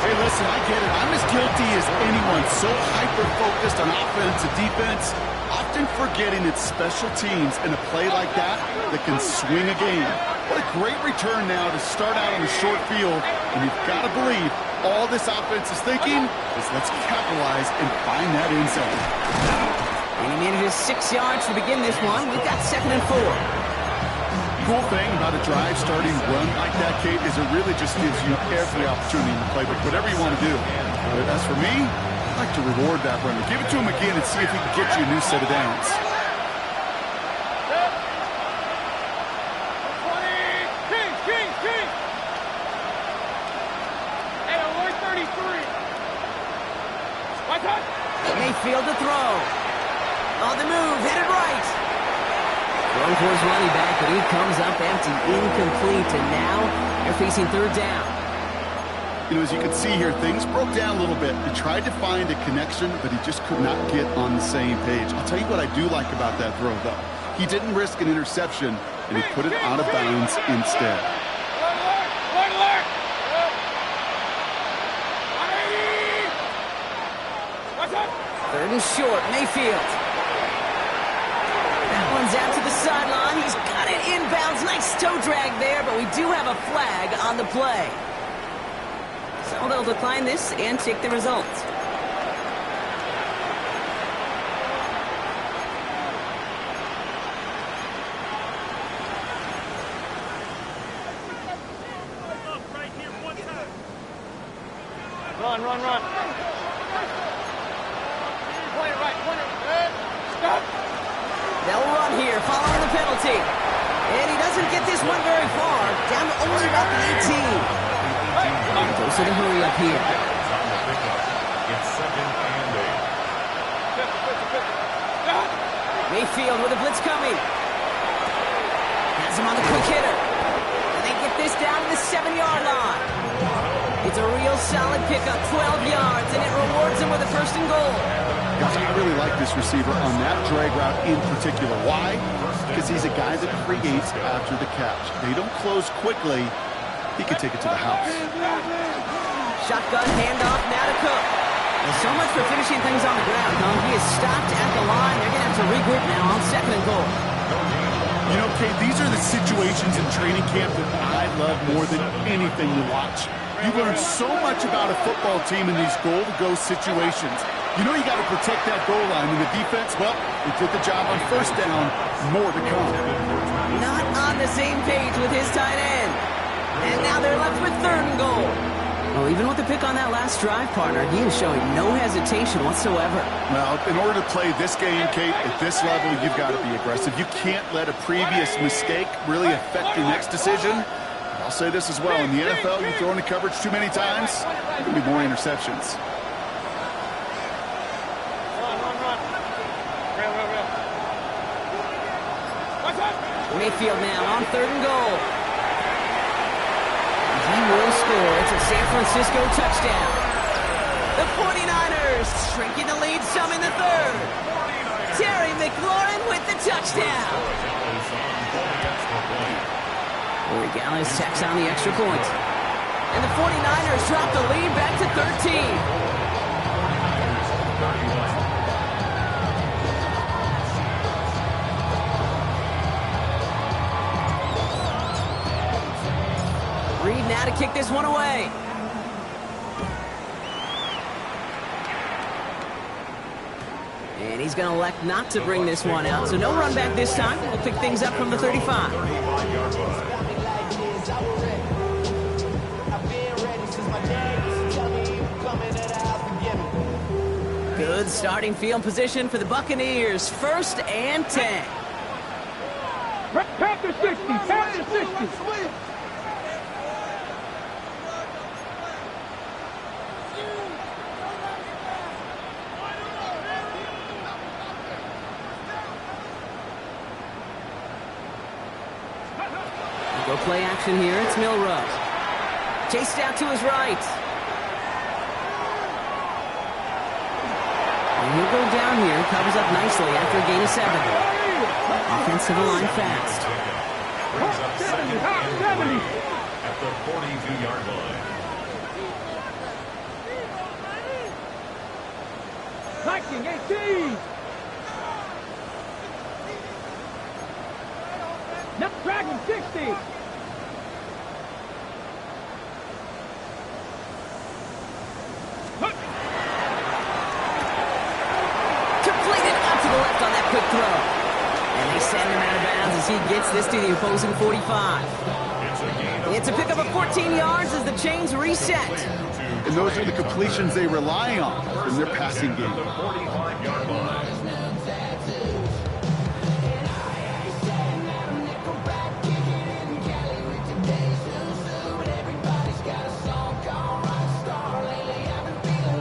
Hey, listen, I get it. I'm as guilty as anyone. So hyper-focused on offense and defense, often forgetting it's special teams in a play like that can swing a game. What a great return now to start out on the short field. And you've got to believe all this offense is thinking is let's capitalize and find that end zone. And he manages 6 yards to begin this one. We've got 2nd and 4. Cool thing about a drive starting run like that, Kate, is it really just gives you every opportunity to play with whatever you want to do. But as for me, I'd like to reward that runner. Give it to him again and see if he can get you a new set of downs. Mayfield to throw. On the move, headed right. Thrown towards running back, but he comes up empty, incomplete, and now they're facing 3rd down. You know, as you can see here, things broke down a little bit. He tried to find a connection, but he just could not get on the same page. I'll tell you what I do like about that throw, though. He didn't risk an interception, and he put it out of bounds instead. Third and short, Mayfield. That one's out to the sideline. He's got it inbounds. Nice toe drag there, but we do have a flag on the play. Well, they'll decline this and take the result. Run. Point it right. Stop. They'll run here, following the penalty. And he doesn't get this one very far. Down to only about the 18. Goes to the hurry up here. It's 2nd and 8. Mayfield with a blitz coming. Has him on the quick hitter. And they get this down to the 7-yard line. It's a real solid pickup, 12 yards, and it rewards him with a 1st and goal. Guys, I really like this receiver on that drag route in particular. Why? Because he's a guy that creates after the catch. They don't close quickly. He can take it to the house. Shotgun handoff now to Cook. Well, so much for finishing things on the ground, huh? He is stopped at the line. They're going to have to regroup now on 2nd and goal. You know, Kate, these are the situations in training camp that I love more than anything to watch. You learn so much about a football team in these goal-to-go situations. You know you got to protect that goal line. And the defense, well, they did the job on 1st down. More to come. Not on the same page with his tight end. And now they're left with 3rd and goal. Well, even with the pick on that last drive, partner, he is showing no hesitation whatsoever. Well, in order to play this game, Kate, at this level, you've got to be aggressive. You can't let a previous mistake really affect your next decision. I'll say this as well. In the NFL, you throw into coverage too many times, there will be more interceptions. Mayfield now on 3rd and goal. He will score. It's a San Francisco touchdown. The 49ers shrinking the lead some in the 3rd. Terry McLaurin with the touchdown. Corey Gallis tacks on the extra point. And the 49ers drop the lead back to 13. Reed now to kick this one away. And he's going to elect not to bring this one out. So no run back this time. We'll pick things up from the 35. Good starting field position for the Buccaneers. 1st and 10. Panther 60. Panther 60. Go play action here. It's Milrow. Chased out to his right. And he'll go down here. Covers up nicely after a gain of 7. Offensive line fast. Brings up 2nd and 3 at the 42-yard line. Viking 18. Dragon 60. Completed out to the left on that quick throw. And they send him out of bounds as he gets this to the opposing 45. It's a pickup of 14 yards as the chains reset. And those are the completions they rely on in their passing game. The 45-yard line.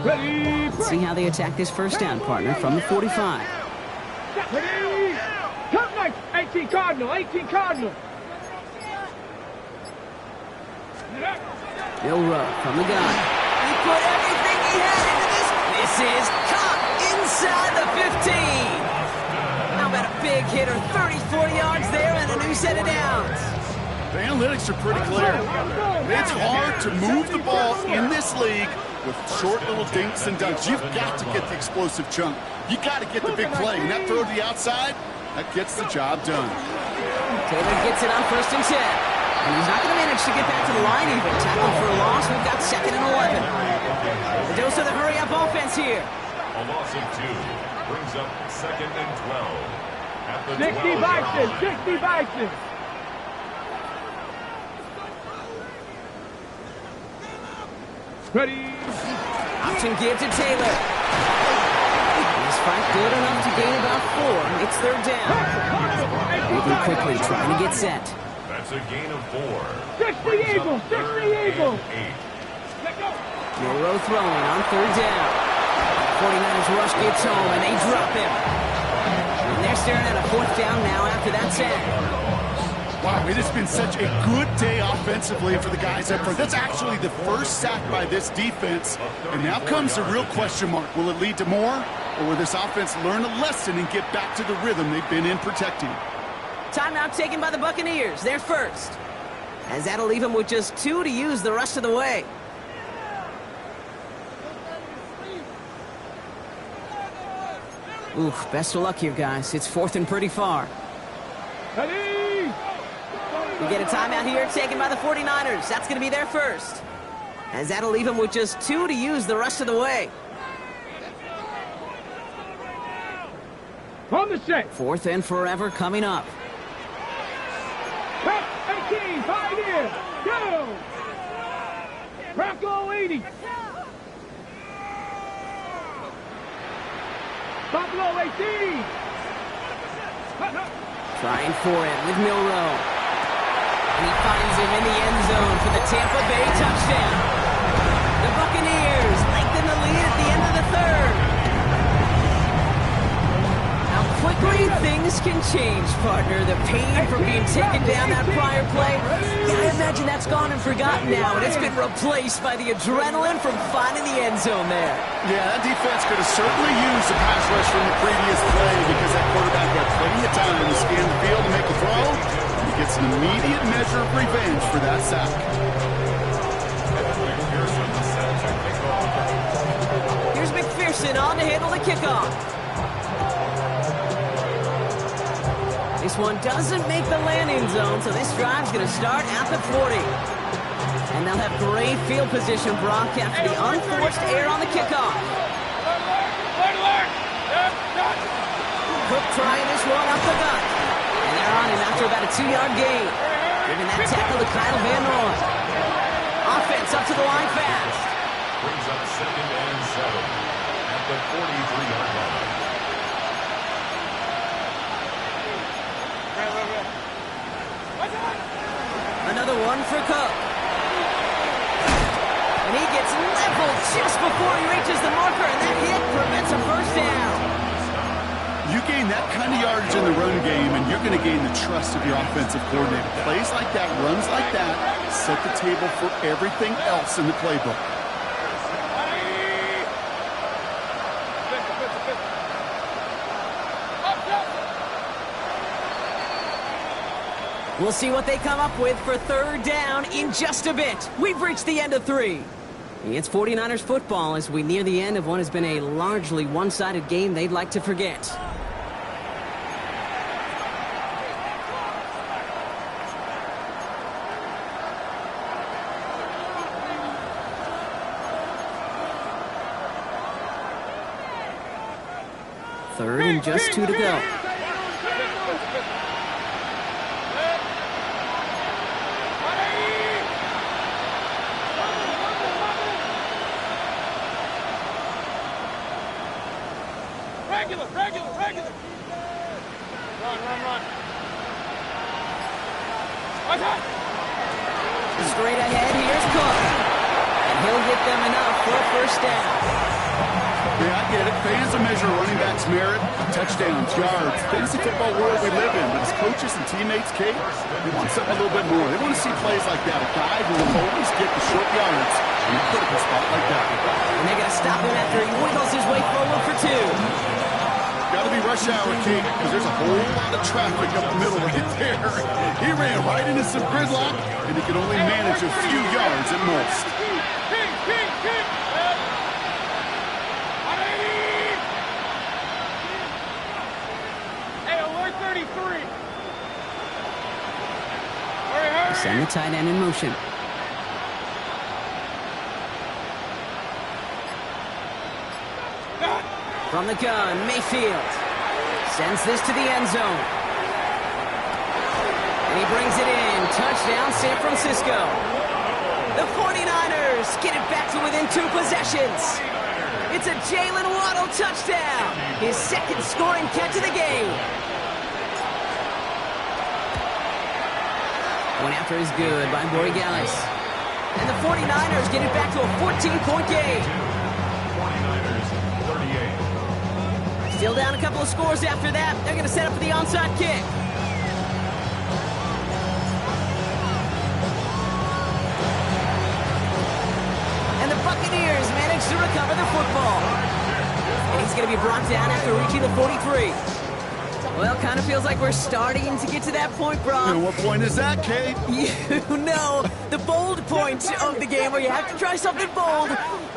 Ready. Let's see how they attack this 1st down, partner, from the 45. Ready. Come next. 18 Cardinal. 18 Cardinal. Milrow from the gun. He put everything he had into this. This is caught inside the 15. How about a big hitter? 34 yards there and a new set of downs. The analytics are pretty clear. It's hard to move the ball in this league with short little dinks and dunks. You've got to get the explosive chunk. You got to get the big play. And that throw to the outside, that gets the job done. Taylor gets it on 1st and 10. And he's not going to manage to get back to the line even. Tackled for a loss. We've got 2nd and 11. The dose of the hurry-up offense here. A loss of 2 brings up 2nd and 12. At the 60 Bucks, 60 Bucks. Ready. Option give to Taylor. He's fight good enough to gain about 4. It's 3rd down. Moving quickly, trying to get set. That's a gain of 4. 60 Eagles, 60 Eagles. Moreau throwing on 3rd down. 49ers rush gets home, and they drop him. And they're staring at a 4th down now after that sack. Wow, it has been such a good day offensively for the guys up front. That's actually the first sack by this defense. And now comes the real question mark. Will it lead to more? Or will this offense learn a lesson and get back to the rhythm they've been in protecting? Timeout taken by the Buccaneers. They're first. As that'll leave them with just 2 to use the rest of the way. Oof, best of luck here, guys. It's 4th and pretty far. Ready. We get a timeout here taken by the 49ers. That's going to be their first. As that'll leave them with just 2 to use the rest of the way. On the set. 4th and forever coming up. 18, 5 in. Go. Bronco 80. Buffalo 18. Trying for it with Milroe. And he finds him in the end zone for the Tampa Bay touchdown. The Buccaneers lengthen the lead at the end of the 3rd. How quickly things can change, partner. The pain from being taken down that prior play, yeah, I imagine that's gone and forgotten now, and it's been replaced by the adrenaline from finding the end zone there. Yeah, that defense could have certainly used the pass rush from the previous play because that quarterback got plenty of time to scan the field and make a throw. He gets an immediate measure of revenge for that sack. Here's McPherson on to handle the kickoff. This one doesn't make the landing zone, so this drive's going to start at the 40. And they'll have great field position, Brock, after the unforced error on the kickoff. Cook trying this one up the gut. And they're on him after about a 2-yard gain. Giving that tackle to Kyle Van Noy. Offense up to the line fast. Brings up 2nd and 7 at the 43-yard line. Another one for Cook. And he gets leveled just before he reaches the marker, and that hit prevents a 1st down. You gain that kind of yardage in the run game, and you're going to gain the trust of your offensive coordinator. Plays like that, runs like that, set the table for everything else in the playbook. We'll see what they come up with for 3rd down in just a bit. We've reached the end of 3. It's 49ers football as we near the end of what has been a largely one-sided game they'd like to forget. Third and just 2 to go. Regular. Run. Straight ahead, here's Cook. And he'll get them enough for a 1st down. Yeah, I get it. Fans will measure running backs' merit, touchdowns, yards. Fantasy football world we live in. But as coaches and teammates, Kate, they want something a little bit more. They want to see plays like that. A guy who will always get the short yards in a critical spot like that. And they're going to stop him after he wiggles his way forward for 2. Got to be rush hour, Kate, because there's a whole lot of traffic up the middle right there. He ran right into some gridlock, and he could only manage a few yards at most. Hey, alert 33. Hurry. They send the tight end in motion. From the gun, Mayfield sends this to the end zone. And he brings it in. Touchdown, San Francisco. The 49ers get it back to within 2 possessions. It's a Jalen Waddle touchdown. His second scoring catch of the game. One after is good by Borregales. And the 49ers get it back to a 14-point game. 49ers, 38. Still down a couple of scores after that. They're going to set up for the onside kick. And the Buccaneers manage to recover the football. And he's going to be brought down after reaching the 43. Well, kind of feels like we're starting to get to that point, Brock. And what point is that, Kate? You know, the bold point of the game where you have to try something bold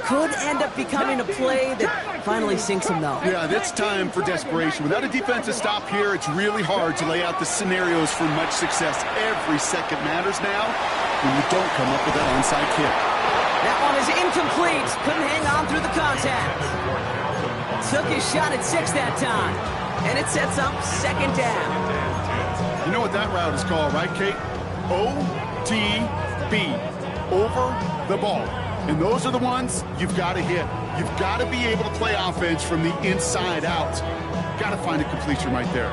could end up becoming a play that finally sinks him, though. Yeah, it's time for desperation. Without a defensive stop here, it's really hard to lay out the scenarios for much success. Every second matters now when you don't come up with that onside kick. That one is incomplete. Couldn't hang on through the contact. Took his shot at 6 that time. And it sets up second down. You know what that route is called, right, Kate? OTB. Over the ball. And those are the ones you've got to hit. You've got to be able to play offense from the inside out. Got to find a completion right there.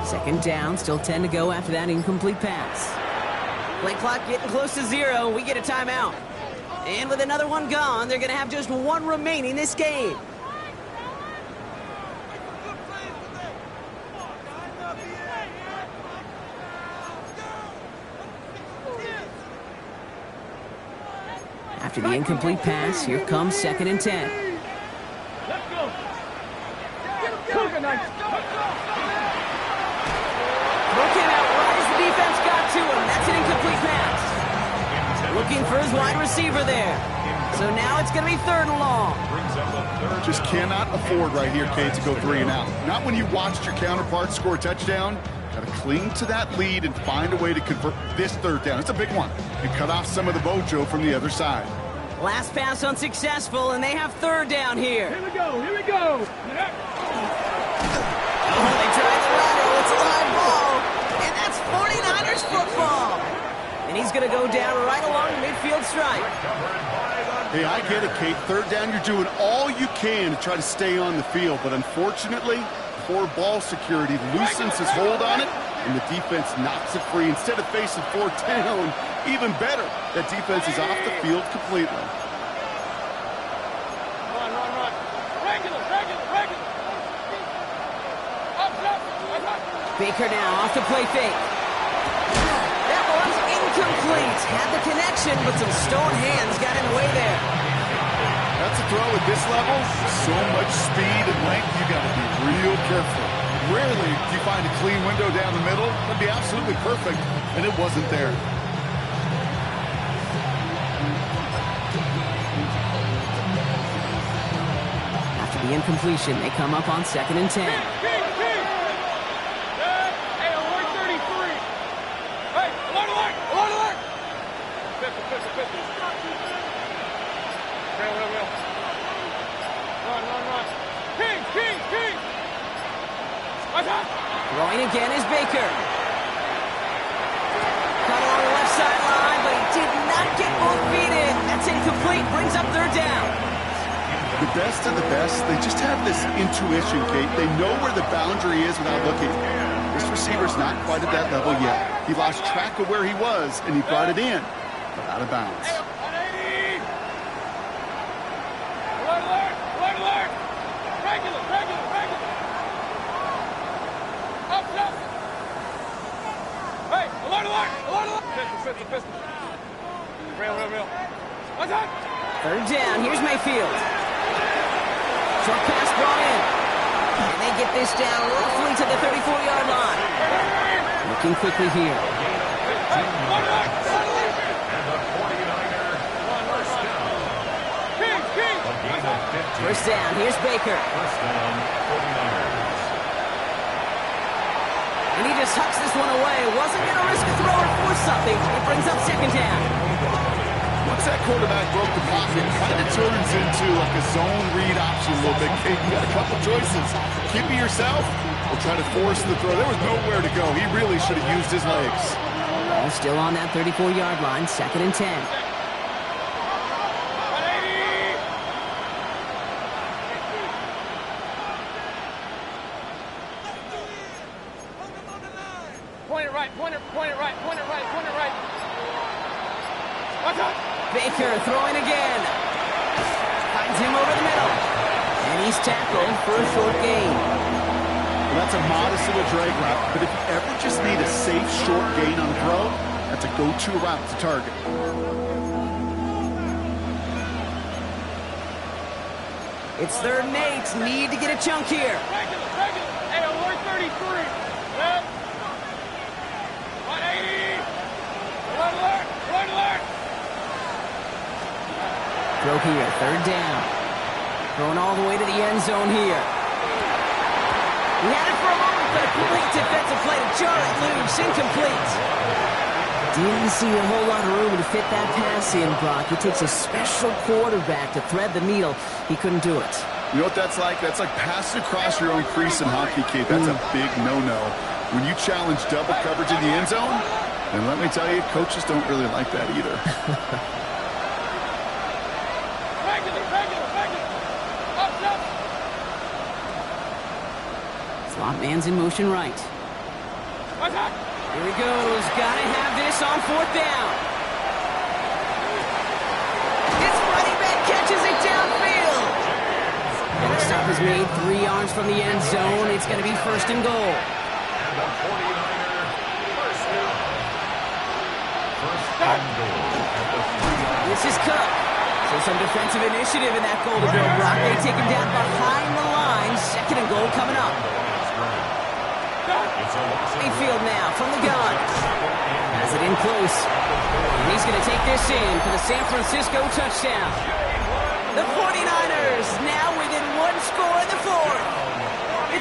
Second down, still 10 to go after that incomplete pass. Play clock getting close to 0. We get a timeout. And with another one gone, they're going to have just one remaining this game. After the incomplete pass, here comes 2nd and 10. Let's go. Broke him out right as the defense got to him. That's an incomplete pass. Looking for his wide receiver there. So now it's going to be 3rd and long. Just cannot afford right here, Kate, to go 3 and out. Not when you watched your counterpart score a touchdown. Got to cling to that lead and find a way to convert this 3rd down. It's a big one. And cut off some of the mojo from the other side. Last pass unsuccessful, and they have 3rd down here. Here we go. Here we go. Oh, they tried the lateral. It's a live ball. And that's 49ers football. And he's going to go down right along the midfield stripe. Hey, I get it, Kate. 3rd down, you're doing all you can to try to stay on the field. But unfortunately, poor ball security loosens his hold on it, and the defense knocks it free. Instead of facing 4th down, even better, that defense is off the field completely. Run. Regular. Baker now off the play fake. That one's incomplete. Had the connection, but some stone hands got in the way there. That's a throw at this level. So much speed and length, you got to be real careful. Rarely do you find a clean window down the middle. That'd be absolutely perfect, and it wasn't there. After the incompletion, they come up on 2nd and 10. Hey, alert 33. Hey, alert. Pistol. Real. Run. King. Throwing again is Baker. Caught along the left sideline, but he did not get both feet in. That's incomplete. Brings up 3rd down. The best of the best, they just have this intuition, Kate. They know where the boundary is without looking. This receiver's not quite at that level yet. He lost track of where he was, and he brought it in, but out of bounds. 180. Alert. Regular. Up. Hey, alert. Pistol. Real. What's that? 3rd down. Here's Mayfield. Short pass brought in. And they get this down roughly to the 34-yard line. Looking quickly here. First down, here's Baker. First down, 49ers. And he just hucks this one away. Wasn't going to risk a throw or force something. It brings up second down. Once that quarterback broke the pocket, it kind of turns into like a zone read option a little bit. Kate, you got a couple choices. Keep it yourself or try to force the throw. There was nowhere to go. He really should have used his legs. Ball still on that 34-yard line, 2nd and 10. Point it right, point it right, point it right, point it right. Watch out! Baker throwing again. Finds him over the middle. And he's tackled for a short gain. Well, that's a modest little drag route, but if you ever just need a safe short gain on the throw, that's a go-to route to target. It's 3rd and 8. Need to get a chunk here. Regular. Hey, alert 33. Yep. 180. Alert. Throw here, 3rd down. Throwing all the way to the end zone here. He had it for a moment, but a complete defensive play to jar it loose. Incomplete. Didn't see a whole lot of room to fit that pass in, Brock. It takes a special quarterback to thread the needle. He couldn't do it. You know what that's like? That's like passing across your own crease in hockey, Kate. That's a big no-no. When you challenge double coverage in the end zone, and let me tell you, coaches don't really like that either. Up. Slot man's in motion right. Watch out! Here he goes. Gotta have this on 4th down. His running back catches it downfield. And the stop is made 3 yards from the end zone. It's going to be 1st and goal. And the 49er first down. First and goal at the 3-yard. This is Cup. So some defensive initiative in that goal to go, Brock. They take him down behind the line. 2nd and goal coming up. Mayfield now from the gun. Has it in close. And he's going to take this in for the San Francisco touchdown. The 49ers now within 1 score in the 4th.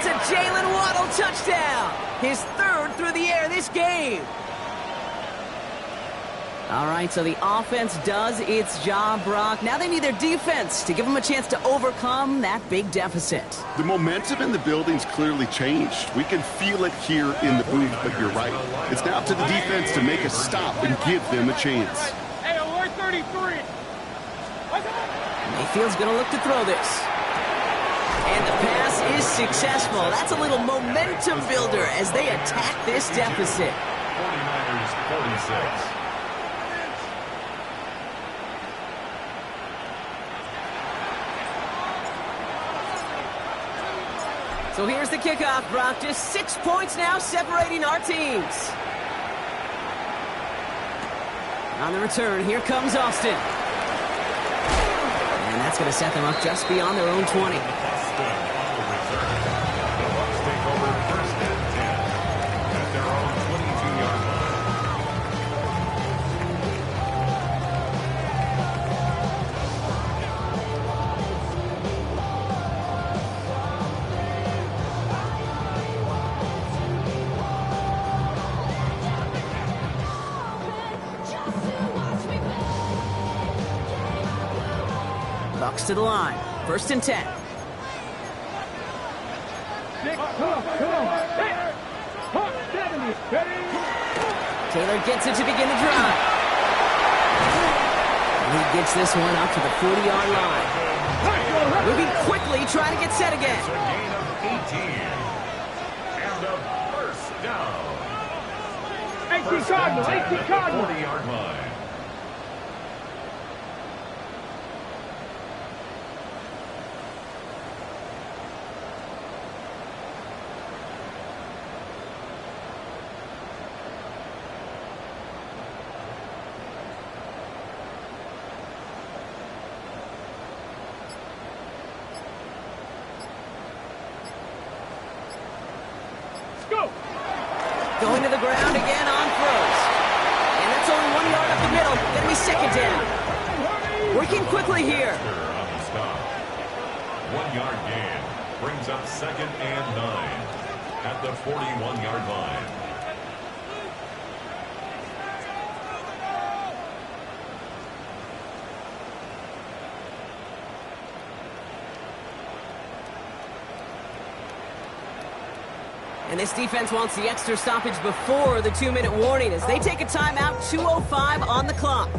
It's a Jalen Waddle touchdown. His 3rd through the air this game. All right, so the offense does its job, Brock. Now they need their defense to give them a chance to overcome that big deficit. The momentum in the building's clearly changed. We can feel it here in the booth, but you're right. It's now up to the defense to make a stop and give them a chance. Hey, alert 33. Mayfield's going to look to throw this. And the pass is successful. That's a little momentum builder as they attack this deficit. 49ers 46. So here's the kickoff, Brock. Just 6 points now separating our teams. On the return, here comes Austin. And that's going to set them up just beyond their own 20. Austin on the return. The Bucks take over 1st and 10 at their own 22-yard line. Bucks to the line. 1st and 10. Taylor gets it to begin the drive. And he gets this one up to the 40-yard line. Moving quickly, trying to get set again. It's a gain of 18. And a first down. 18 Cardinal, 18 Cardinal. 40-yard line. Going to the ground again on throws. And that's only 1 yard up the middle. Going to be 2nd down. Working quickly here. On the stop. 1-yard gain. Brings up 2nd and 9 at the 41-yard line. And this defense wants the extra stoppage before the 2-minute warning as they take a timeout, 2:05 on the clock.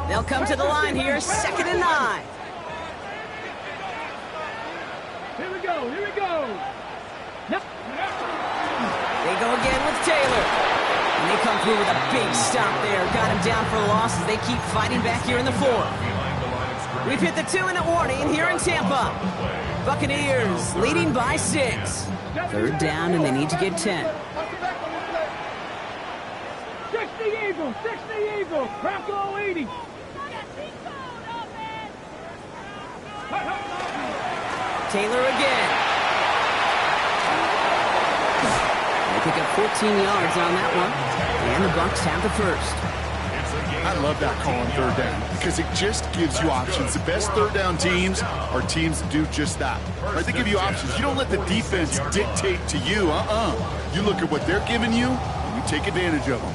They'll come to the line here, 2nd and 9. Here we go. Yep. They go again with Taylor. And they come through with a big stop there. Got him down for a loss as they keep fighting back here in the 4th. We've hit the 2-minute warning here in Tampa. Buccaneers leading by 6. 3rd down, and they need to get 10. 60 Eagles, crack all 80. Taylor again. They pick up 14 yards on that one, and the Bucks have the first. I love that call on 3rd down because it just gives you options. The best 3rd down teams are teams that do just that. Right? They give you options. You don't let the defense dictate to you. You look at what they're giving you, and you take advantage of them.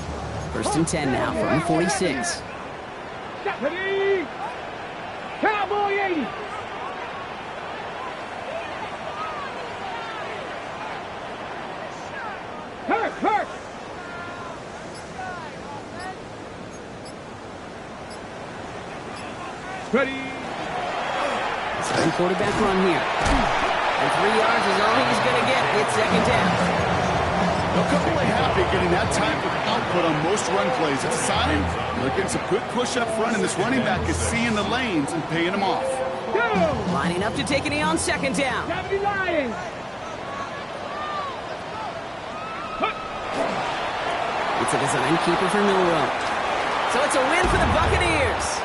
1st and 10 now from 46. Ready? Cowboy 80. Hurt. Ready. Second quarterback run here. And 3 yards is all he's going to get. It's 2nd down. They'll come away happy getting that type of output on most run plays. It's a sign they're getting some good push up front, and this running back is seeing the lanes and paying them off. Go! Lining up to take a knee on 2nd down. 70 Lions. It's a design keeper for Milrow. So it's a win for the Buccaneers.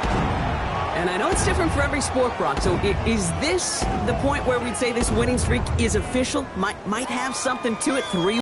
And I know it's different for every sport, Brock. So is this the point where we'd say this winning streak is official? Might have something to it? 3